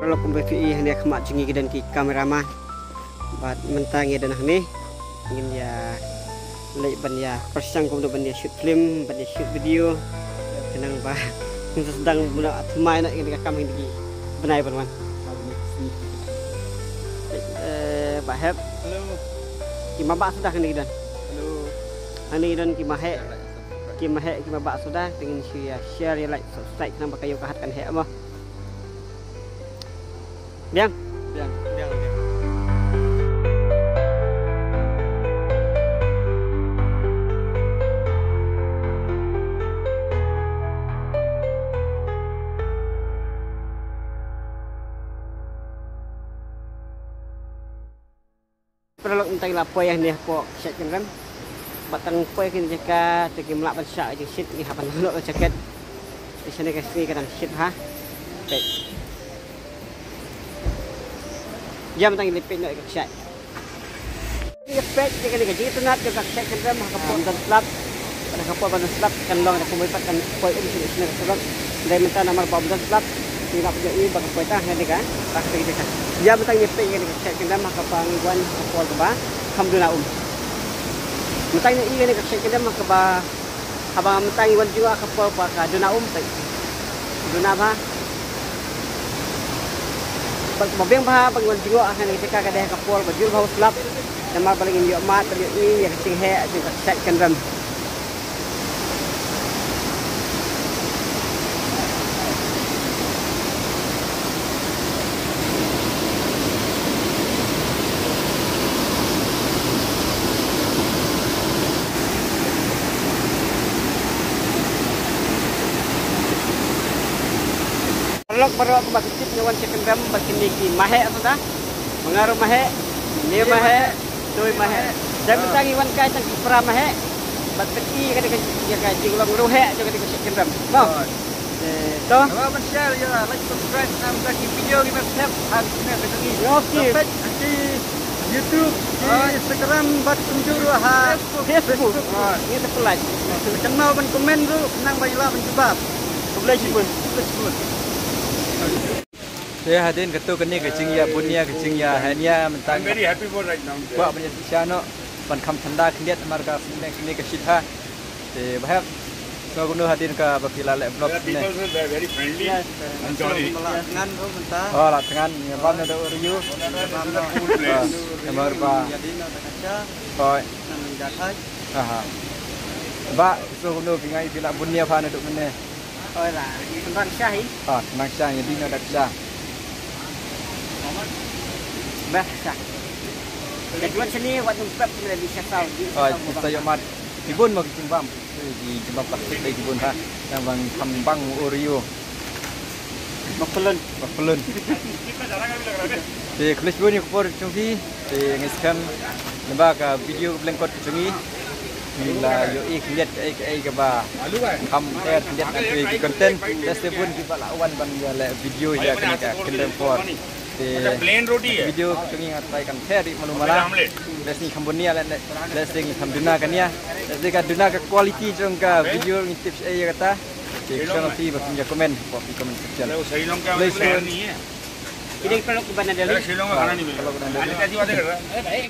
perlu kumbefi hanya kemak jengi dan ki kameraman bat mentangi dan ni ingin ya lek ban ya persang kum ban ya shoot film ban ya shoot video tenang ba sedang guna main nak ini kami ini benai ban Pak Heb halo kimabak sudah kan dan halo ani dan kimabak sudah dengan share like subscribe kenapa kayu kahatkan he apa Biang. Perlu entah apa yang dia pok set kan batang poy kini jaka tegi melak bansak je sit ni hapan dulu jaket di sini kasih kadang sit ha baik jam tang lipin nak set ni pek je kan gaji tu nak jaga set kan mah kapon dan slap pada kapon dan slap kan long ada kumpulan kan poy di sini slap dari minta nomor bom dan slap ni nak pergi bagi poy tah ni kan tak pergi kan jam tang lipin kan set kan mah kapang wan kapol ba alhamdulillah mentang ni ini kerja kita mak keba abang mentang iwan juga kapal pak duna tak duna bah bag mabeng bah bang iwan juga akan kita kada kapal bajul haus lap nama paling ini mat paling ini yang kecing he juga set kendram Lok baru aku bagi tip nyawan second ram bagi niki mahe atau dah mengaruh mahe ni mahe doi mahe dan mentang iwan kai tang pra mahe bat teki kada ka jinglong ruhe juga di second ram no to apa share ya like subscribe nam bagi video kita step hari ini begini okey di YouTube di Instagram bat tunjuk ha Facebook ini terpelat kenal ban komen tu senang bayilah mencoba boleh sipun saya hadirin ketua kini kecing ya bunia kecing ya hanya mentang very happy for right now buat banyak siano ban kam thanda khliat marga kini ke sitha te bahap so gunu hadirin ka bakila le blog ne very friendly enjoy ngan ro menta oh la tangan ya ban ada review namar ba oi jathai aha ba so gunu pingai bila bunia phan duk mene oi la tentang syah tentang syah jadi nak dak syah bah syah jadi sini buat numpap bila bisa tahu saya mat kibun mau kimbam di kimbam plastik dari kibun ha yang bang kambang oreo makpelun di kelas bun ni kupor cungki di ngiskan lembaga video belengkot cungi Bila yo lihat ke ba kam lihat ke konten teste pun di bala awan ban ya video ya kena kendem for plain roti video tungi ngatai kan theri malumala lesni kambonia lesni kamduna kan ya lesni ka duna ka quality jong ka video ni tips ya kata di channel ti ba punya komen copy comment section ini perlu ke bandar Delhi